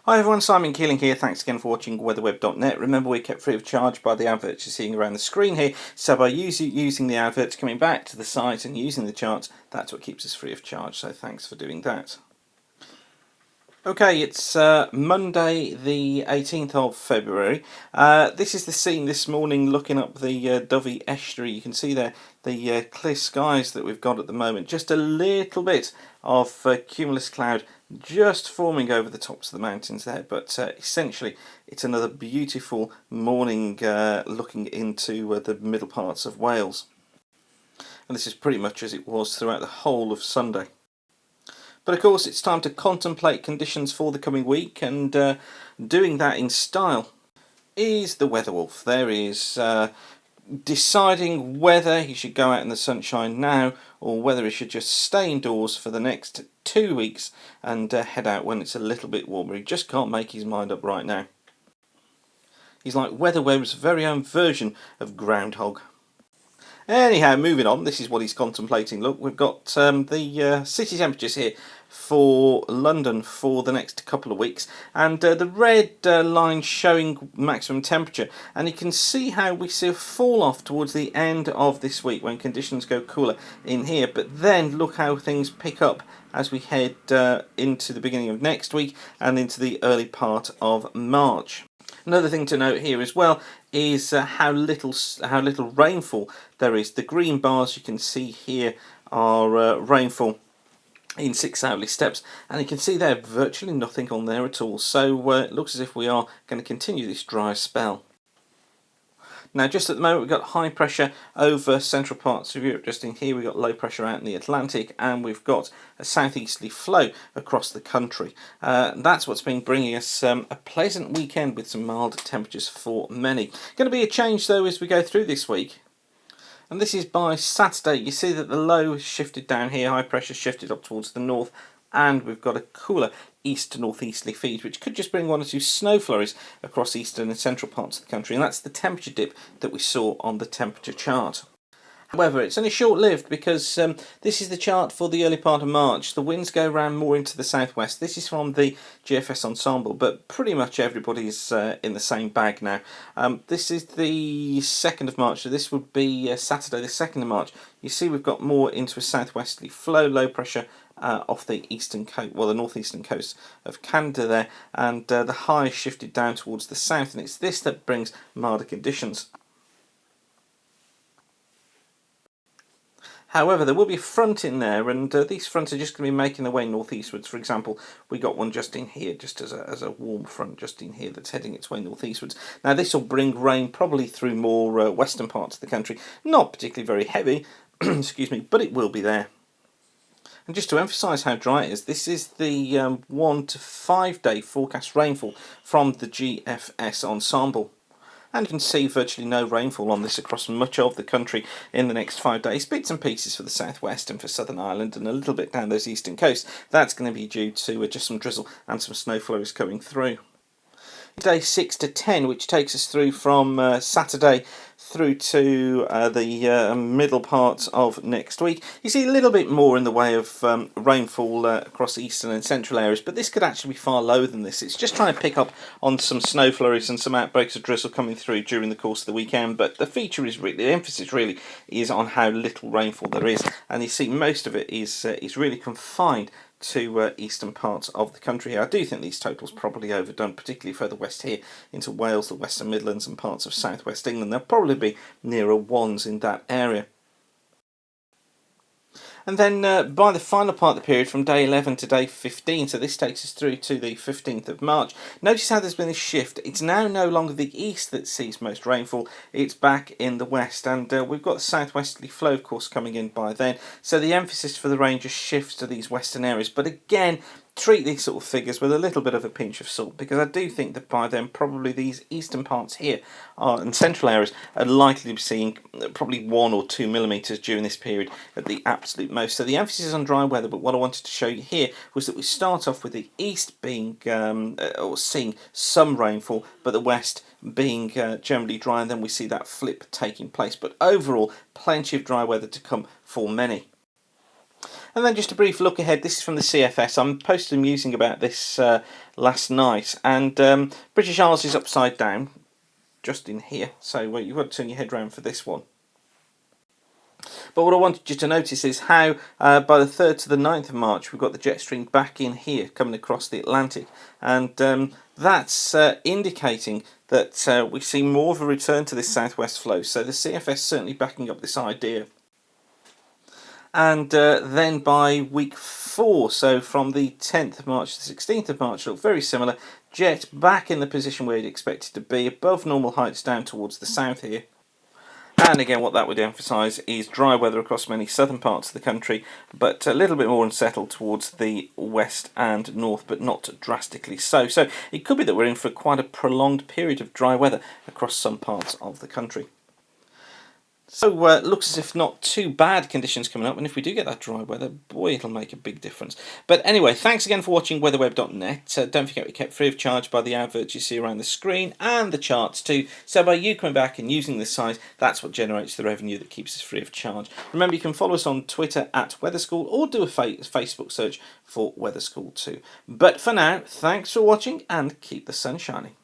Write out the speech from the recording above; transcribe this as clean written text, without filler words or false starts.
Hi everyone, Simon Keeling here. Thanks again for watching weatherweb.net. Remember, we're kept free of charge by the adverts you're seeing around the screen here. So by using the adverts, coming back to the site and using the charts, that's what keeps us free of charge. So thanks for doing that. Okay, it's Monday the 18th of February. This is the scene this morning looking up the Dovey Estuary. You can see there the clear skies that we've got at the moment. Just a little bit of cumulus cloud just forming over the tops of the mountains there, but essentially it's another beautiful morning looking into the middle parts of Wales. And this is pretty much as it was throughout the whole of Sunday. But of course, it's time to contemplate conditions for the coming week, and doing that in style is the Weather Wolf. There is deciding whether he should go out in the sunshine now or whether he should just stay indoors for the next 2 weeks and head out when it's a little bit warmer. He just can't make his mind up right now. He's like WeatherWeb's very own version of Groundhog. Anyhow, moving on, this is what he's contemplating. Look, we've got the city temperatures here for London for the next couple of weeks, and the red line showing maximum temperature, and you can see how we see a fall off towards the end of this week when conditions go cooler in here, but then look how things pick up as we head into the beginning of next week and into the early part of March. Another thing to note here as well is how little rainfall there is. The green bars you can see here are rainfall in 6 hourly steps, and you can see there virtually nothing on there at all. So it looks as if we are going to continue this dry spell. Now, just at the moment, we've got high pressure over central parts of Europe. Just in here, we've got low pressure out in the Atlantic, and we've got a southeasterly flow across the country. That's what's been bringing us a pleasant weekend with some mild temperatures for many. Going to be a change, though, as we go through this week. And this is by Saturday. You see that the low has shifted down here, high pressure shifted up towards the north, and we've got a cooler east to northeasterly feed, which could just bring 1 or 2 snow flurries across eastern and central parts of the country, and that's the temperature dip that we saw on the temperature chart. However, it's only short-lived because this is the chart for the early part of March. The winds go round more into the southwest. This is from the GFS ensemble, but pretty much everybody's in the same bag now. This is the 2nd of March, so this would be Saturday the 2nd of March. You see we've got more into a southwesterly flow, low pressure off the eastern coast, well, the northeastern coast of Canada there, and the high shifted down towards the south, and it's this that brings milder conditions. However, there will be a front in there, and these fronts are just going to be making their way northeastwards. For example, we got one just in here, just as a warm front just in here that's heading its way northeastwards. Now, this will bring rain probably through more western parts of the country. Not particularly very heavy, excuse me, but it will be there. And just to emphasise how dry it is, this is the 1 to 5 day forecast rainfall from the GFS ensemble. And you can see virtually no rainfall on this across much of the country in the next 5 days. Bits and pieces for the southwest and for Southern Ireland, and a little bit down those eastern coasts. That's going to be due to just some drizzle and some snow flurries coming through. Day 6 to 10, which takes us through from Saturday through to the middle part of next week. You see a little bit more in the way of rainfall across eastern and central areas, but this could actually be far lower than this. It's just trying to pick up on some snow flurries and some outbreaks of drizzle coming through during the course of the weekend, but the emphasis really is on how little rainfall there is, and you see most of it is really confined to eastern parts of the country here. I do think these totals probably overdone, particularly further west here into Wales, the Western Midlands and parts of southwest England. They'll probably be nearer 1s in that area. And then by the final part of the period, from day 11 to day 15, so this takes us through to the 15th of March. Notice how there's been a shift. It's now no longer the east that sees most rainfall, it's back in the west. And we've got the southwesterly flow, of course, coming in by then. So the emphasis for the rain just shifts to these western areas. But again, treat these sort of figures with a little bit of a pinch of salt, because I do think that by then probably these eastern parts here and central areas are likely to be seeing probably 1 or 2 millimetres during this period at the absolute most. So the emphasis is on dry weather, but what I wanted to show you here was that we start off with the east being or seeing some rainfall, but the west being generally dry, and then we see that flip taking place. But overall, plenty of dry weather to come for many. And then just a brief look ahead. This is from the CFS. I'm posted a musing about this last night, and British Isles is upside down, just in here. So you've got to turn your head round for this one. But what I wanted you to notice is how by the 3rd to the 9th of March we've got the jet stream back in here coming across the Atlantic, and that's indicating that we see more of a return to this southwest flow. So the CFS certainly backing up this idea. And then by week 4, so from the 10th of March to the 16th of March, look very similar. Jet back in the position where you'd expect it to be, above normal heights down towards the south here. And again, what that would emphasise is dry weather across many southern parts of the country, but a little bit more unsettled towards the west and north, but not drastically so. So it could be that we're in for quite a prolonged period of dry weather across some parts of the country. So looks as if not too bad conditions coming up, and if we do get that dry weather, boy, it'll make a big difference. But anyway, thanks again for watching weatherweb.net. Don't forget we kept free of charge by the adverts you see around the screen and the charts too. So by you coming back and using this site, that's what generates the revenue that keeps us free of charge. Remember, you can follow us on Twitter at Weather School, or do a Facebook search for Weather School too. But for now, thanks for watching and keep the sun shining.